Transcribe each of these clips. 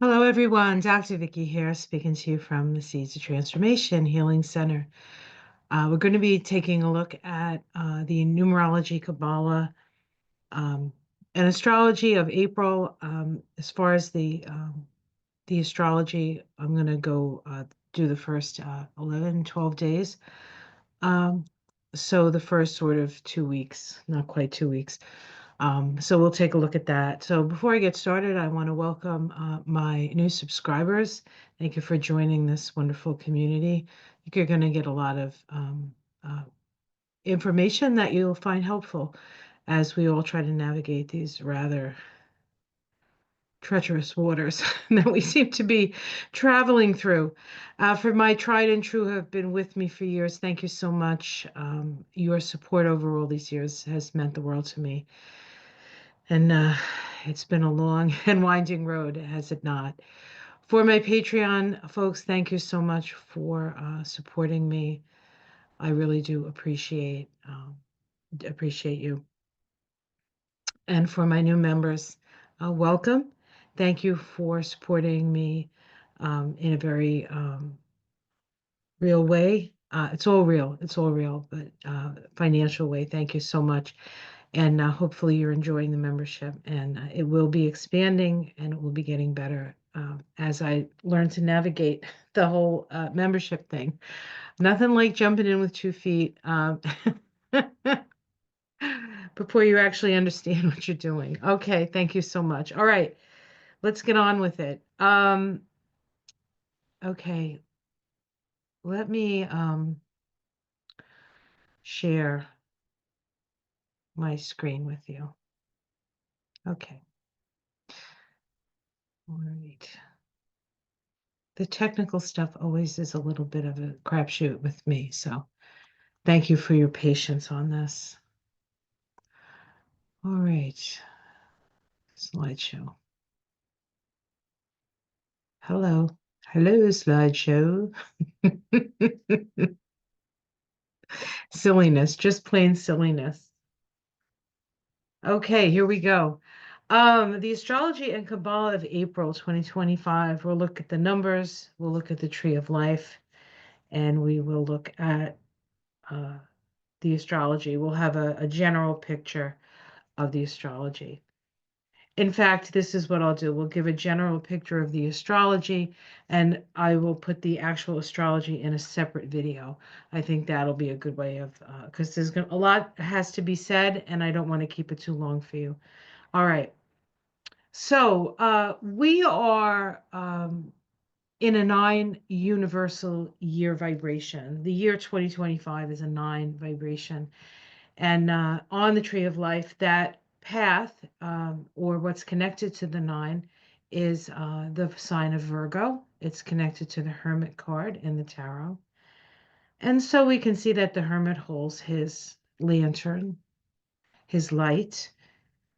Hello, everyone. Dr. Vicky here, speaking to you from the Seeds of Transformation Healing Center. We're going to be taking a look at the Numerology Kabbalah and Astrology of April. As far as the astrology, I'm going to go do the first 11, 12 days. Um, so the first sort of 2 weeks, not quite 2 weeks. So we'll take a look at that. So before I get started, I want to welcome my new subscribers. Thank you for joining this wonderful community. I think you're going to get a lot of uh, information that you'll find helpful as we all try to navigate these rather treacherous waters that we seem to be traveling through. For my tried and true who have been with me for years, thank you so much. Your support over all these years has meant the world to me. And it's been a long and winding road, has it not? For my Patreon folks, thank you so much for supporting me. I really do appreciate you. And for my new members, welcome. Thank you for supporting me in a very real way. It's all real. It's all real, but financial way. Thank you so much. And hopefully you're enjoying the membership, and it will be expanding and it will be getting better as I learn to navigate the whole membership thing. Nothing like jumping in with 2 feet before you actually understand what you're doing. Okay, thank you so much. All right, let's get on with it. Okay, let me share my screen with you. Okay. All right. The technical stuff always is a little bit of a crapshoot with me, so thank you for your patience on this. All right. Slideshow. Hello. Hello, slideshow. Silliness, just plain silliness. Okay, here we go. The Astrology and Kabbalah of April 2025. We'll look at the numbers, we'll look at the Tree of Life, and we will look at uh, the astrology. We'll have a general picture of the astrology. In fact, this is what I'll do. We'll give a general picture of the astrology, and I will put the actual astrology in a separate video. I think that'll be a good way of, because a lot has to be said, and I don't want to keep it too long for you. All right. So we are in a 9 universal year vibration. The year 2025 is a 9 vibration. And on the Tree of Life, that path, or what's connected to the 9, is the sign of Virgo. It's connected to the Hermit card in the tarot. And so we can see that the Hermit holds his lantern, his light,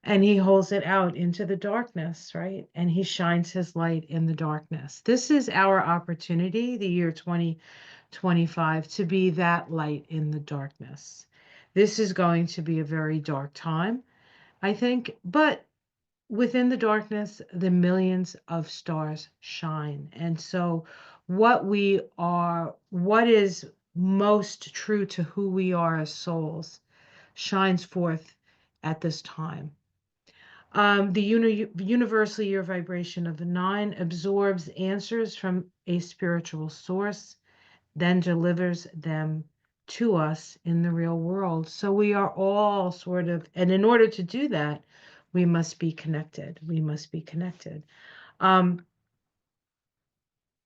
and he holds it out into the darkness, right? And he shines his light in the darkness. This is our opportunity, the year 2025, to be that light in the darkness. This is going to be a very dark time, I think, but within the darkness, the millions of stars shine. And so, what is most true to who we are as souls, shines forth at this time. The universal year vibration of the 9 absorbs answers from a spiritual source, then delivers them to us in the real world. So we are all sort of, and in order to do that, we must be connected. We must be connected. Um,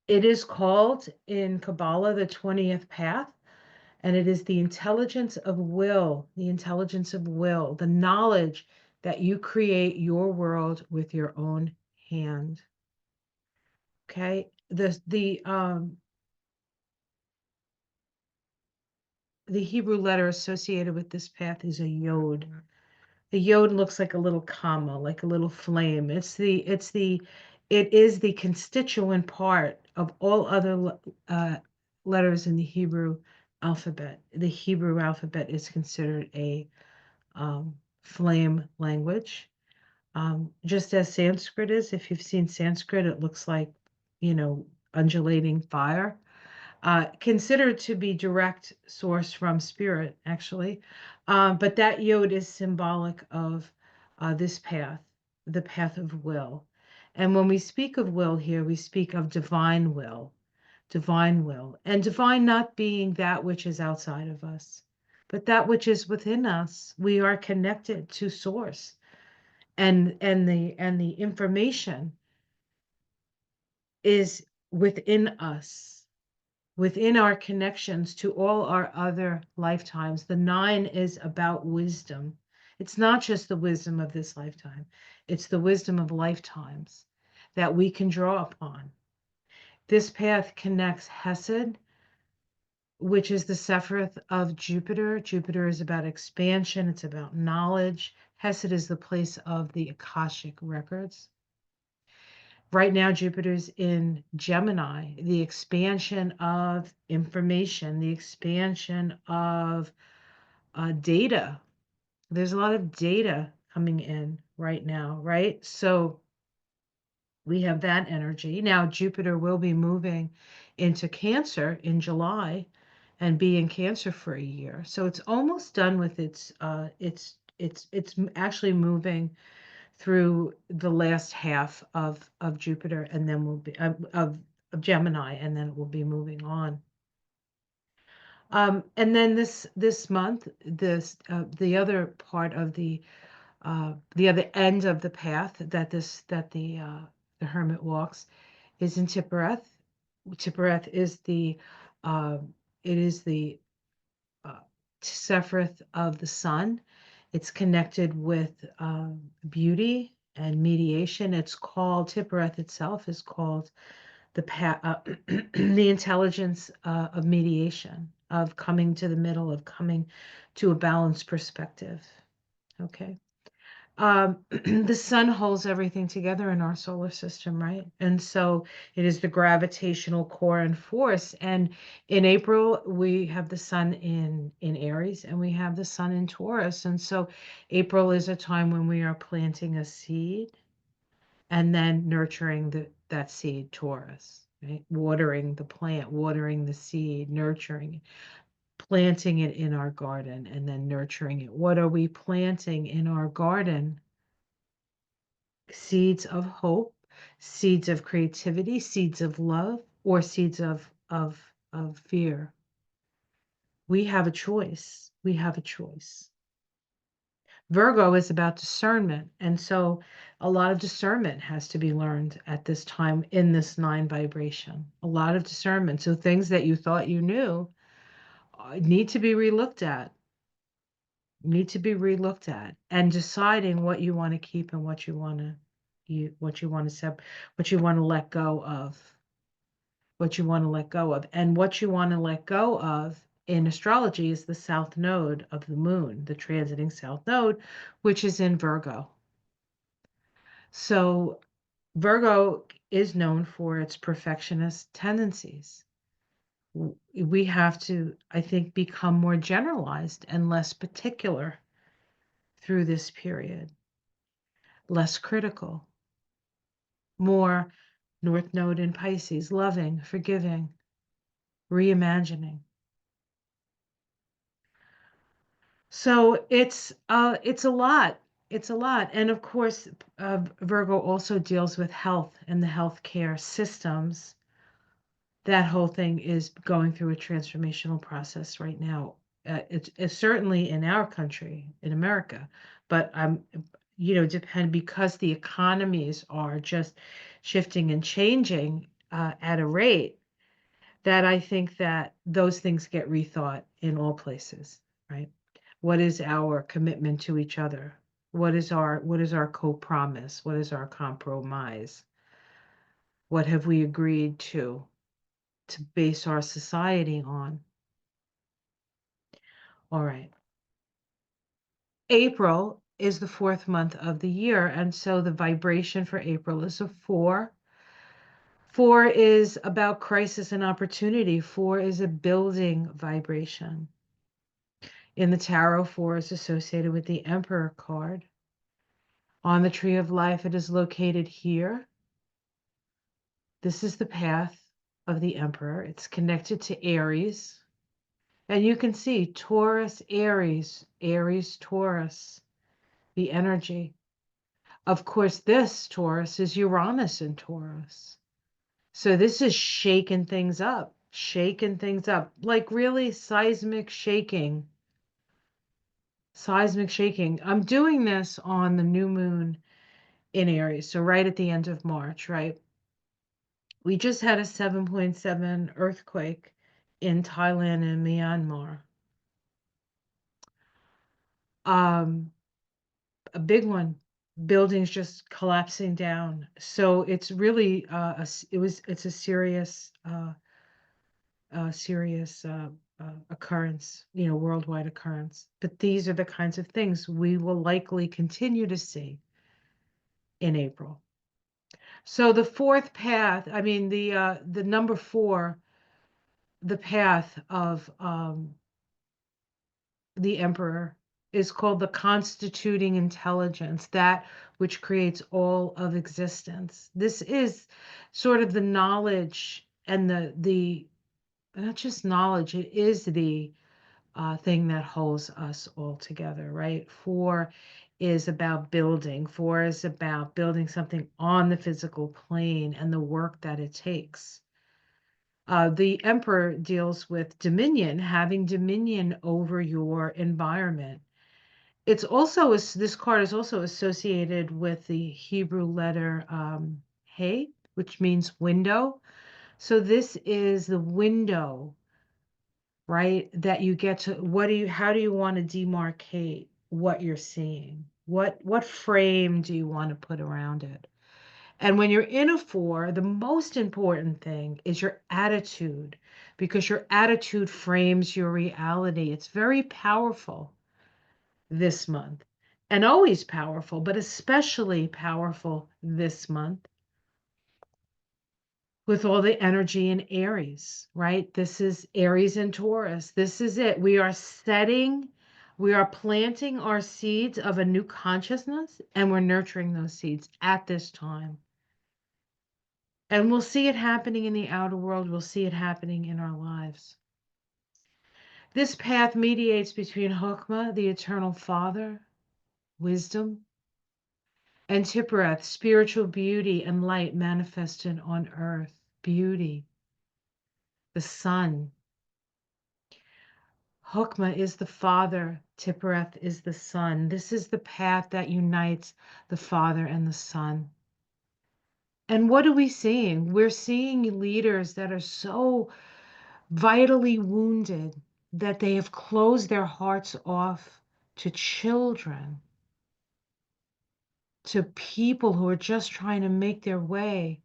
it is called in Kabbalah the 20th path, and it is the intelligence of will, the knowledge that you create your world with your own hand. Okay, the Hebrew letter associated with this path is a yod. The yod looks like a little comma, like a little flame. It is the constituent part of all other letters in the Hebrew alphabet. The Hebrew alphabet is considered a flame language. Just as Sanskrit is. If you've seen Sanskrit, it looks like, undulating fire. Considered to be direct source from spirit, actually. But that yod is symbolic of this path, the path of will. And when we speak of will here, we speak of divine will, and divine not being that which is outside of us, but that which is within us. We are connected to source, and the information is within us, within our connections to all our other lifetimes. The nine is about wisdom. It's not just the wisdom of this lifetime, it's the wisdom of lifetimes that we can draw upon. This path connects Hesed, which is the Sephiroth of Jupiter. Jupiter is about expansion, it's about knowledge. Hesed is the place of the Akashic records. Right now, Jupiter's in Gemini, the expansion of information, the expansion of data. There's a lot of data coming in right now, right? So we have that energy. Now, Jupiter will be moving into Cancer in July and be in Cancer for a year. So it's almost done with it's actually moving through the last half of Jupiter, and then we'll be of Gemini, and then it will be moving on. And then this month, the other part of the other end of the path that the hermit walks is in Tiphereth. Tiphereth is the uh, it is the uh, Sephiroth of the sun. It's connected with beauty and mediation. It's called Tiphereth itself is called the intelligence of mediation, of coming to the middle, of coming to a balanced perspective. Okay. The sun holds everything together in our solar system, right? And so it is the gravitational core and force. And in April, we have the sun in Aries, and we have the sun in Taurus. And so April is a time when we are planting a seed and then nurturing that seed, Taurus, right? Watering the plant, watering the seed, nurturing it, planting it in our garden, and then nurturing it. What are we planting in our garden? Seeds of hope, seeds of creativity, seeds of love, or seeds of fear. We have a choice. We have a choice. Virgo is about discernment, and so a lot of discernment has to be learned at this time in this nine vibration. A lot of discernment. So things that you thought you knew need to be relooked at, and deciding what you want to keep and what you want to what you want to let go of, what you want to let go of. And what you want to let go of in astrology is the south node of the moon, the transiting south node, which is in Virgo. So Virgo is known for its perfectionist tendencies. We have to, I think, become more generalized and less particular through this period, less critical, more North Node in Pisces, loving, forgiving, reimagining. So it's a lot. It's a lot. And of course, Virgo also deals with health and the healthcare systems. That whole thing is going through a transformational process right now. It's certainly in our country, in America, but depend because the economies are just shifting and changing at a rate that I think that those things get rethought in all places, right? What is our commitment to each other? What is our co-promise? What is our compromise? What have we agreed to base our society on? All right. April is the fourth month of the year, and so the vibration for April is a 4. 4 is about crisis and opportunity. 4 is a building vibration. In the tarot, 4 is associated with the Emperor card. On the tree of life, it is located here. This is the path of the emperor. It's connected to Aries. And you can see Taurus, Aries, Aries, Taurus, the energy. Of course, this Taurus is Uranus in Taurus. So this is shaking things up, like really seismic shaking. Seismic shaking. I'm doing this on the new moon in Aries, so right at the end of March, right? We just had a 7.7 earthquake in Thailand and Myanmar. A big one. Buildings just collapsing down. So it's really it's a serious occurrence, worldwide occurrence. But these are the kinds of things we will likely continue to see in April. So the fourth path, I mean the number four, the path of the emperor is called the constituting intelligence, that which creates all of existence. This is sort of the knowledge and the not just knowledge, it is the thing that holds us all together, right? Four is about building. Four is about building something on the physical plane and the work that it takes. The emperor deals with dominion, having dominion over your environment. It's also, this card is also associated with the Hebrew letter He, which means window. So this is the window, right? That you get to, how do you want to demarcate what you're seeing? What frame do you want to put around it? And when you're in a four, the most important thing is your attitude, because your attitude frames your reality. It's very powerful this month, and always powerful, but especially powerful this month with all the energy in Aries, right? This is Aries and Taurus. This is it. We are planting our seeds of a new consciousness, and we're nurturing those seeds at this time. And we'll see it happening in the outer world. We'll see it happening in our lives. This path mediates between Chokmah, the eternal Father, wisdom, and Tiphereth, spiritual beauty and light manifested on earth. Beauty, the sun. Chokmah is the Father. Tiphereth is the Son. This is the path that unites the Father and the Son. And what are we seeing? We're seeing leaders that are so vitally wounded that they have closed their hearts off to children, to people who are just trying to make their way,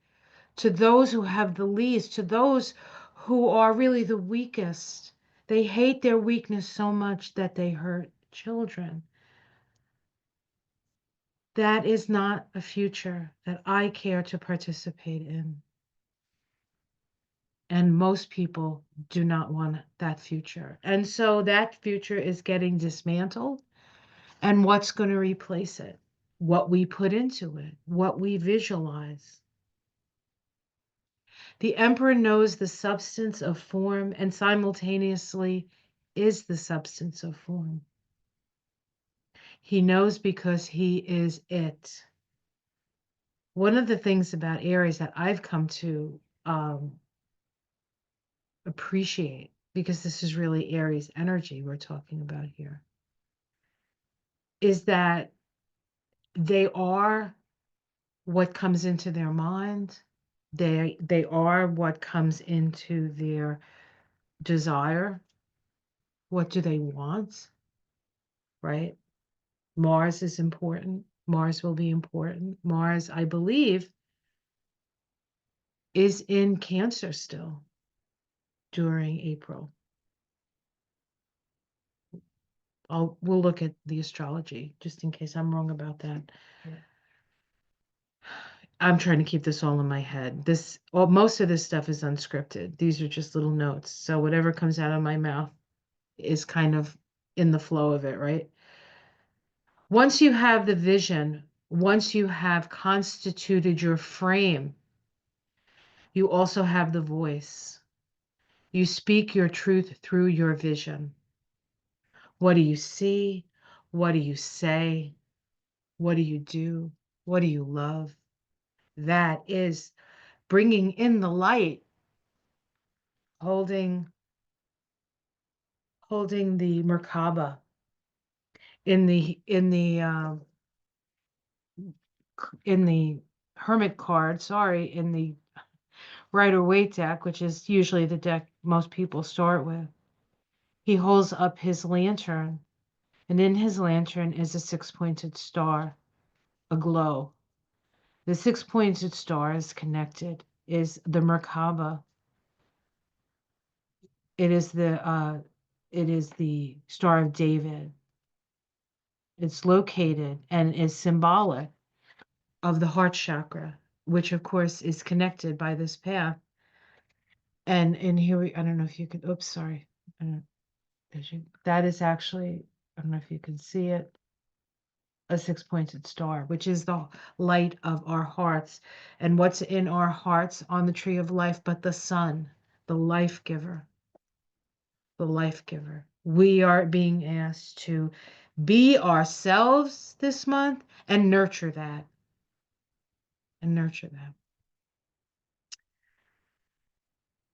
to those who have the least, to those who are really the weakest. They hate their weakness so much that they hurt children. That is not a future that I care to participate in. And most people do not want that future. And so that future is getting dismantled. And what's going to replace it? What we put into it, what we visualize. The emperor knows the substance of form and simultaneously is the substance of form. He knows because he is it. One of the things about Aries that I've come to appreciate, because this is really Aries energy we're talking about here, is that they are what comes into their mind. They are what comes into their desire. What do they want? Right? Mars is important. Mars will be important. Mars, I believe, is in Cancer still during April. We'll look at the astrology just in case I'm wrong about that. Yeah. I'm trying to keep this all in my head. Most of this stuff is unscripted. These are just little notes. So whatever comes out of my mouth is kind of in the flow of it, right? Once you have the vision Once you have constituted your frame, you also have the voice. You speak your truth through your vision. What do you see? What do you say? What do you do? What do you love? That is bringing in the light, holding the Merkaba in the Hermit card, sorry, in the Rider Waite deck, which is usually the deck most people start with. He holds up his lantern, and in his lantern is a six-pointed star, aglow. The six-pointed star is connected, is the Merkaba. It is the Star of David. It's located and is symbolic of the heart chakra, which of course is connected by this path. And in here, I don't know if you could, oops, sorry. I don't, that is actually, I don't know if you can see it, a six-pointed star, which is the light of our hearts. And what's in our hearts on the tree of life but the sun, the life giver, the life giver. We are being asked to be ourselves this month and nurture that, and nurture that.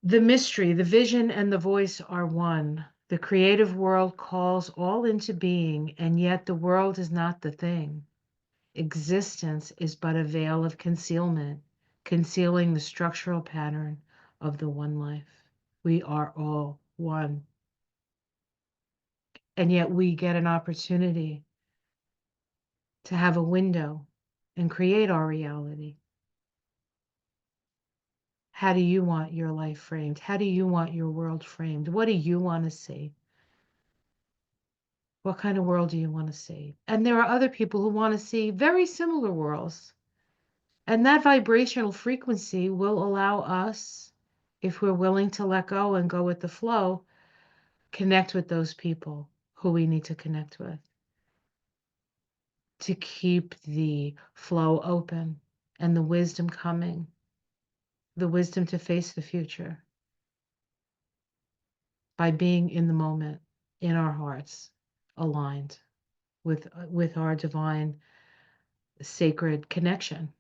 The mystery, the vision, and the voice are one. The creative world calls all into being, and yet the world is not the thing. Existence is but a veil of concealment, concealing the structural pattern of the one life. We are all one. And yet we get an opportunity to have a window and create our reality. How do you want your life framed? How do you want your world framed? What do you want to see? What kind of world do you want to see? And there are other people who want to see very similar worlds. And that vibrational frequency will allow us, if we're willing to let go and go with the flow, connect with those people who we need to connect with to keep the flow open and the wisdom coming, the wisdom to face the future by being in the moment, in our hearts, aligned with our divine sacred connection.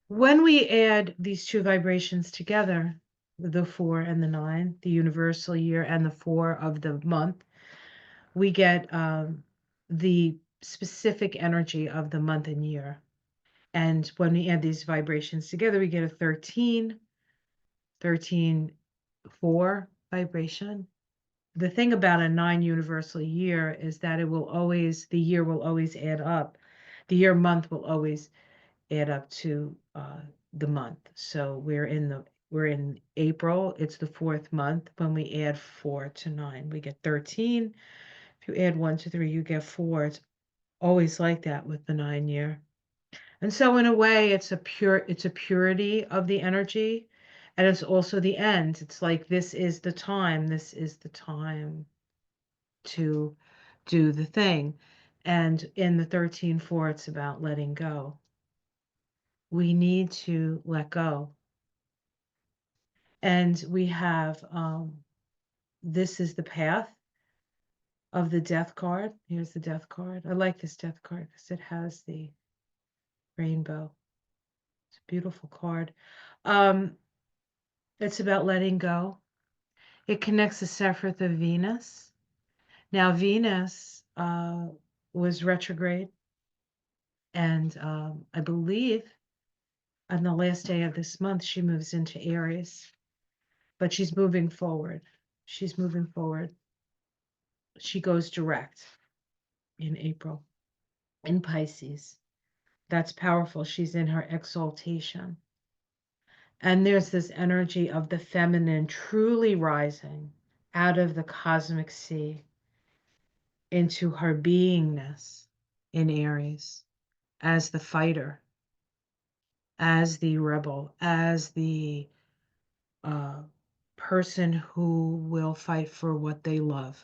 When we add these two vibrations together, the 4 and the 9, the universal year and the 4 of the month, we get the specific energy of the month and year. And when we add these vibrations together, we get a 13, 4 vibration. The thing about a 9 universal year is that the year will always add up. The year month will always add up to the month. So we're in April. It's the 4th month. When we add 4 to 9, we get 13. If you add 1 to 3, you get 4. It's always like that with the 9 year. And so in a way, it's a purity of the energy, and it's also the end. It's like this is the time. This is the time to do the thing. And in the 13-4, it's about letting go. We need to let go. And we have, this is the path of the death card. Here's the death card. I like this death card because it has the rainbow. It's a beautiful card. It's about letting go. It connects the Sephiroth of Venus. Now, Venus was retrograde, and I believe on the last day of this month, she moves into Aries, but she's moving forward. She's moving forward. She goes direct in April in Pisces. That's powerful. She's in her exaltation. And there's this energy of the feminine truly rising out of the cosmic sea into her beingness in Aries as the fighter, as the rebel, as the person who will fight for what they love.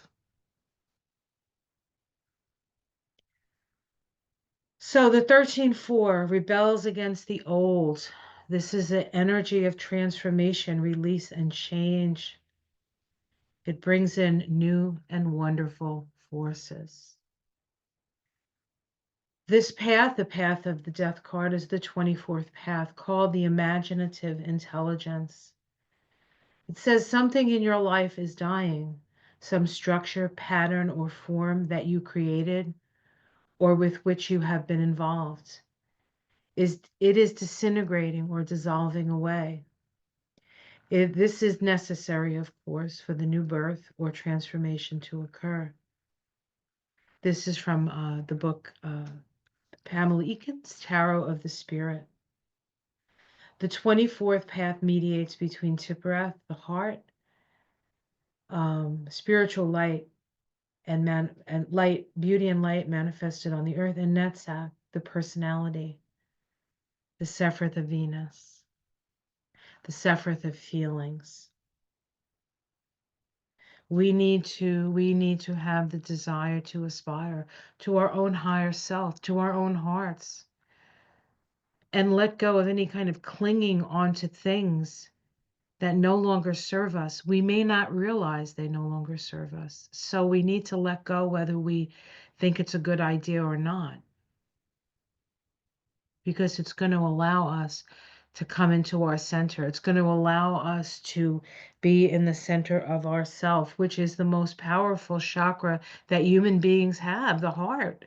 So the 13-4 rebels against the old. This is an energy of transformation, release, and change. It brings in new and wonderful forces. This path, the path of the death card, is the 24th path, called the imaginative intelligence. It says something in your life is dying, some structure, pattern, or form that you created or with which you have been involved. It is disintegrating or dissolving away. This is necessary, of course, for the new birth or transformation to occur. This is from the book Pamela Eakin's Tarot of the Spirit. The 24th path mediates between Tipperath, the heart, spiritual light, and light, beauty and light manifested on the earth, and Netzach, the personality, the Sephiroth of Venus, the Sephiroth of feelings. We need to have the desire to aspire to our own higher self, to our own hearts, and let go of any kind of clinging onto things that no longer serve us. We may not realize they no longer serve us. So we need to let go whether we think it's a good idea or not, because it's going to allow us to come into our center. It's going to allow us to be in the center of ourself, which is the most powerful chakra that human beings have, the heart.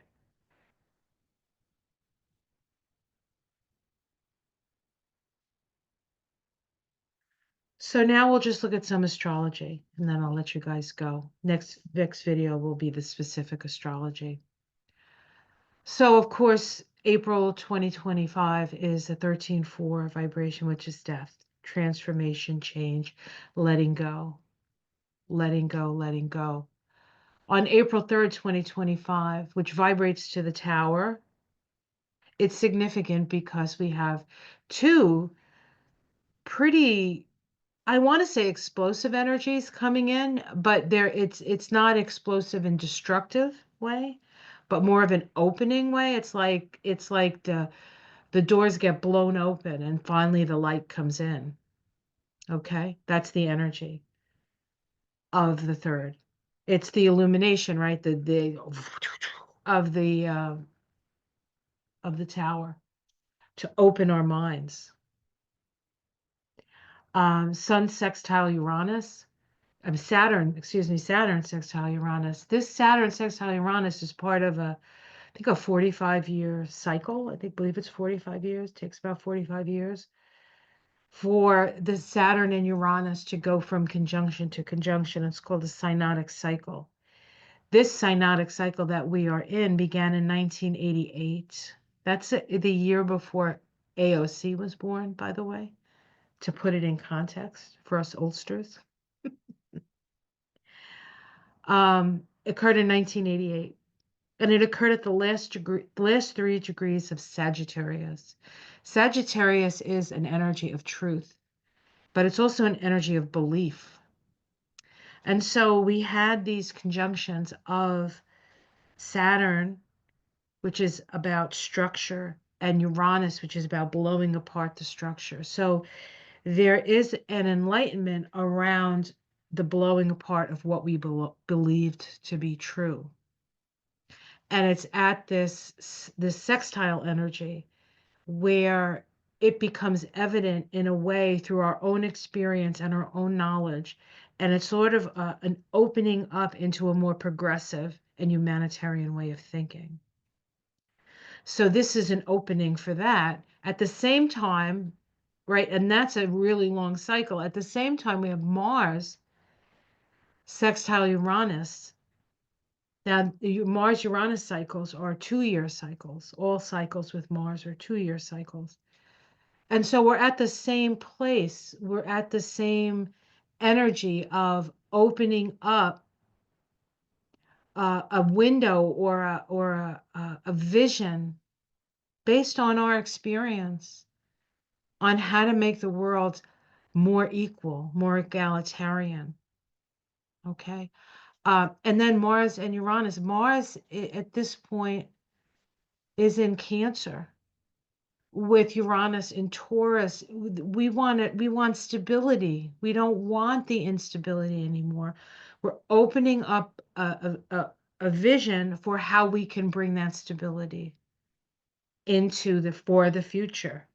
So now we'll just look at some astrology, and then I'll let you guys go. Next video will be the specific astrology. So of course, April 2025 is a 13-4 vibration, which is death, transformation, change, letting go, letting go, letting go. On April 3rd, 2025, which vibrates to the tower, it's significant because we have two pretty, I want to say explosive energies coming in, but it's not explosive in destructive way, but more of an opening way. It's like the doors get blown open and finally the light comes in. Okay? That's the energy of the third. It's the illumination, right? The of the tower to open our minds. Sun sextile Uranus. Saturn, excuse me, Saturn sextile Uranus. This Saturn sextile Uranus is part of I think a 45-year cycle. Believe it's 45 years. It takes about 45 years for the Saturn and Uranus to go from conjunction to conjunction. It's called a synodic cycle. This synodic cycle that we are in began in 1988. That's the year before AOC was born, by the way, to put it in context for us oldsters. Occurred in 1988, and it occurred at the last 3 degrees of Sagittarius. Sagittarius is an energy of truth, but it's also an energy of belief. And so we had these conjunctions of Saturn, which is about structure, and Uranus, which is about blowing apart the structure. So there is an enlightenment around the blowing apart of what we believed to be true. And it's at this sextile energy where it becomes evident in a way through our own experience and our own knowledge. And it's sort of an opening up into a more progressive and humanitarian way of thinking. So this is an opening for that. At the same time, right, and that's a really long cycle. At the same time, we have Mars sextile Uranus. Now, Mars-Uranus cycles are 2-year cycles. All cycles with Mars are 2-year cycles. And so we're at the same place. We're at the same energy of opening up a window or a vision based on our experience on how to make the world more equal, more egalitarian. Okay. And then Mars and Uranus. Mars at this point is in Cancer with Uranus in Taurus. We want stability. We don't want the instability anymore. We're opening up a vision for how we can bring that stability into the for the future.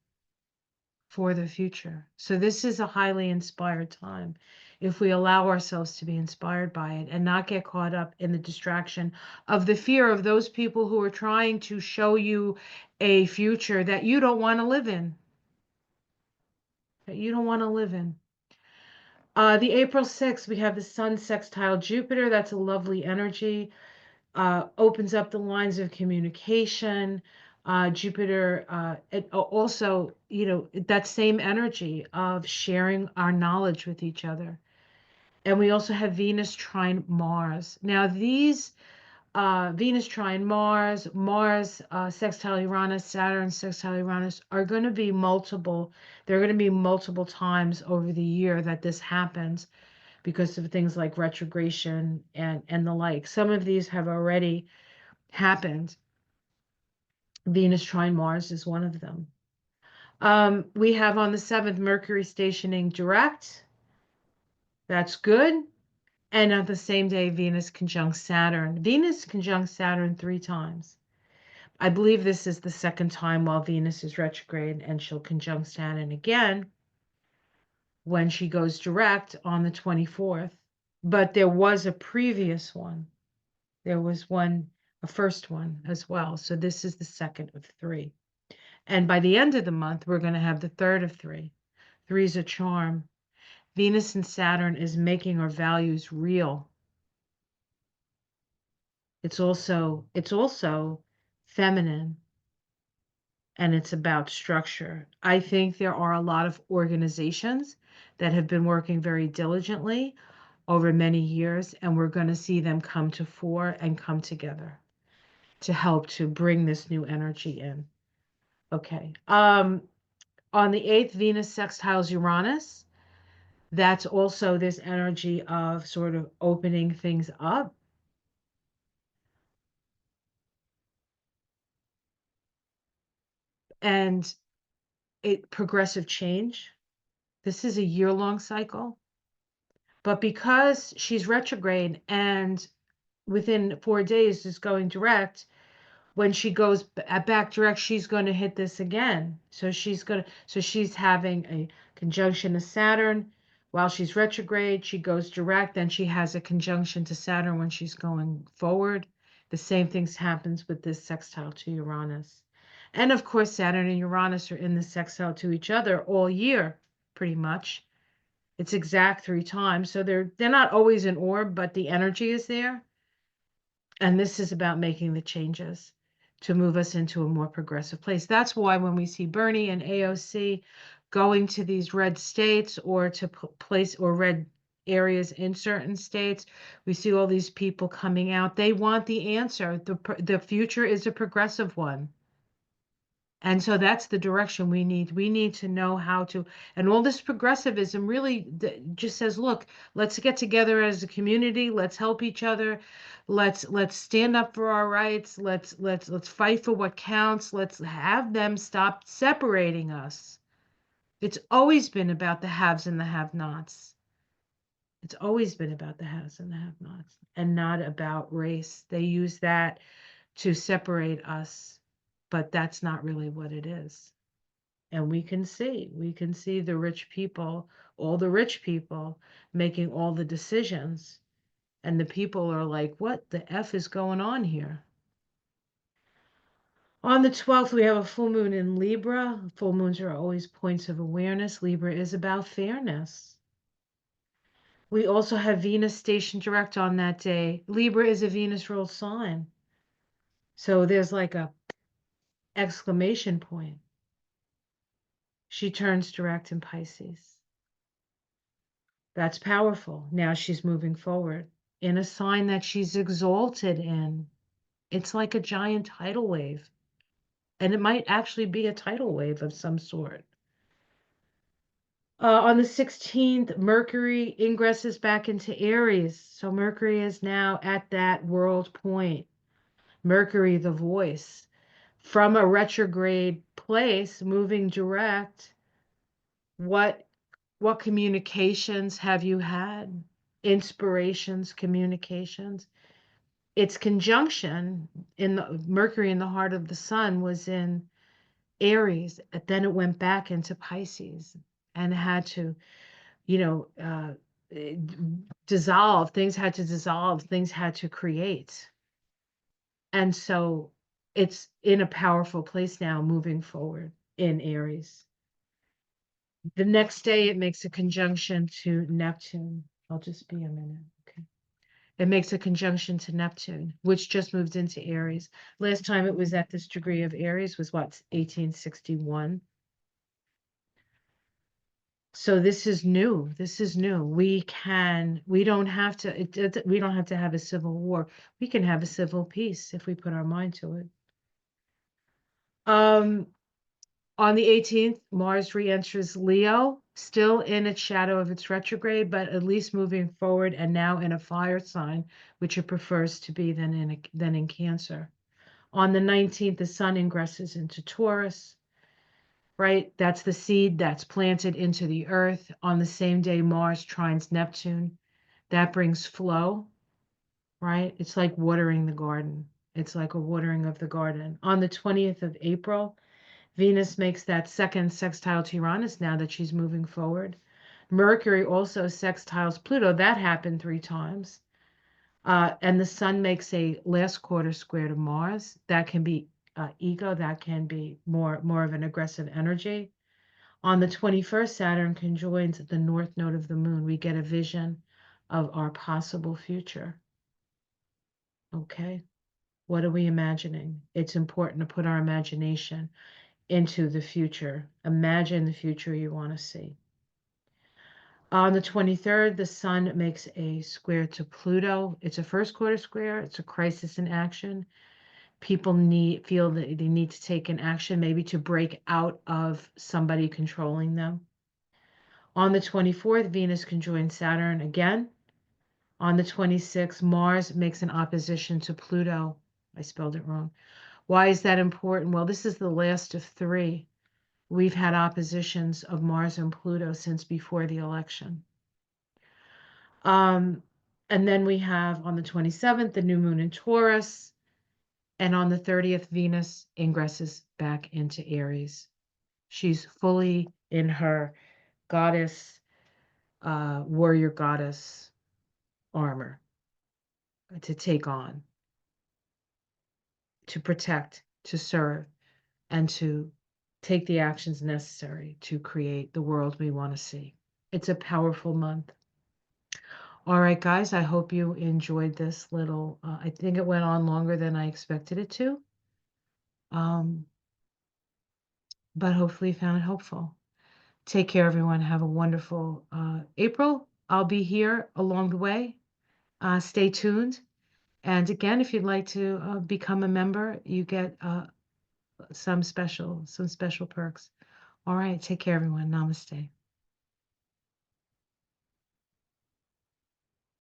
So this is a highly inspired time if we allow ourselves to be inspired by it and not get caught up in the distraction of the fear of those people who are trying to show you a future that you don't want to live in, that you don't want to live in. The April 6th, we have the Sun sextile Jupiter. That's a lovely energy. Opens up the lines of communication. Jupiter, it also, that same energy of sharing our knowledge with each other. And we also have Venus trine Mars. Now, these Venus trine Mars, Mars sextile Uranus, Saturn sextile Uranus are going to be multiple. There are going to be multiple times over the year that this happens because of things like retrogression and the like. Some of these have already happened. Venus trine Mars is one of them. We have on the 7th Mercury stationing direct. That's good. And on the same day, Venus conjunct Saturn. Venus conjunct Saturn 3 times. I believe this is the second time while Venus is retrograde, and she'll conjunct Saturn again when she goes direct on the 24th. But there was a previous one. There was one, a first one as well. So this is the second of 3. And by the end of the month, we're going to have the third of 3. 3 is a charm. Venus and Saturn is making our values real. It's also feminine, and it's about structure. I think there are a lot of organizations that have been working very diligently over many years, and we're going to see them come to fore and come together to help to bring this new energy in. Okay. On the 8th, Venus sextiles Uranus. That's also this energy of sort of opening things up. And progressive change. This is a year-long cycle. But because she's retrograde and within 4 days is going direct, when she goes back direct, she's going to hit this again. So she's having a conjunction to Saturn while she's retrograde. She goes direct, then she has a conjunction to Saturn when she's going forward. The same things happens with this sextile to Uranus. And of course, Saturn and Uranus are in the sextile to each other all year, pretty much. It's exact 3 times. So they're not always in orb, but the energy is there. And this is about making the changes to move us into a more progressive place. That's why when we see Bernie and AOC going to these red states or to place or red areas in certain states, we see all these people coming out. They want the answer. The future is a progressive one. And so that's the direction we need. We need to know how to, and all this progressivism really just says, look, let's get together as a community. Let's help each other. Let's stand up for our rights. Let's fight for what counts. Let's have them stop separating us. It's always been about the haves and the have-nots. It's always been about the haves and the have-nots, and not about race. They use that to separate us, but that's not really what it is. And we can see the rich people, all the rich people making all the decisions. And the people are like, what the F is going on here? On the 12th, we have a full moon in Libra. Full moons are always points of awareness. Libra is about fairness. We also have Venus stationed direct on that day. Libra is a Venus ruled sign. So there's like a exclamation point. She turns direct in Pisces. That's powerful. Now she's moving forward in a sign that she's exalted in. It's like a giant tidal wave. And it might actually be a tidal wave of some sort. On the 16th, Mercury ingresses back into Aries. So Mercury is now at that world point. Mercury, the voice. from a retrograde place, moving direct, what what communications have you had? Inspirations, communications. Its conjunction in the Mercury in the heart of the sun was in Aries, then it went back into Pisces and had to, you know, eh, dissolve. Things had to dissolve. Things had to create. And so it's in a powerful place now moving forward in Aries. The next day it makes a conjunction to Neptune. I'll just be a minute. Okay. It makes a conjunction to Neptune, which just moved into Aries. Last time it was at this degree of Aries was what, 1861. So this is new. This is new. We don't have to, we don't have to have a civil war. We can have a civil peace if we put our mind to it. Um, on the 18th, Mars re-enters Leo, still in its shadow of its retrograde, but at least moving forward and now in a fire sign, which it prefers to be than in Cancer. On the 19th, the Sun ingresses into Taurus, right? That's the seed that's planted into the earth. On the same day, Mars trines Neptune. That brings flow, right? It's like watering the garden. It's like a watering of the garden. On the 20th of April, Venus makes that second sextile to Uranus now that she's moving forward. Mercury also sextiles Pluto. That happened 3 times. And the Sun makes a last quarter square to Mars. That can be ego. That can be more of an aggressive energy. On the 21st, Saturn conjoins the north node of the moon. We get a vision of our possible future. Okay. What are we imagining? It's important to put our imagination into the future. Imagine the future you want to see. On the 23rd, the Sun makes a square to Pluto. It's a first quarter square. It's a crisis in action. People feel that they need to take an action, maybe to break out of somebody controlling them. On the 24th, Venus conjoins Saturn again. On the 26th, Mars makes an opposition to Pluto. I spelled it wrong. Why is that important? Well, this is the last of 3. We've had oppositions of Mars and Pluto since before the election. And then we have on the 27th, the new moon in Taurus. And on the 30th, Venus ingresses back into Aries. She's fully in her goddess, warrior goddess armor to take on, to protect, to serve, and to take the actions necessary to create the world we want to see. It's a powerful month. All right, guys, I hope you enjoyed this little, I think it went on longer than I expected it to. Um, but hopefully you found it helpful. Take care, everyone. Have a wonderful April. I'll be here along the way. Stay tuned. And again, if you'd like to become a member, you get some special perks. All right, take care, everyone. Namaste.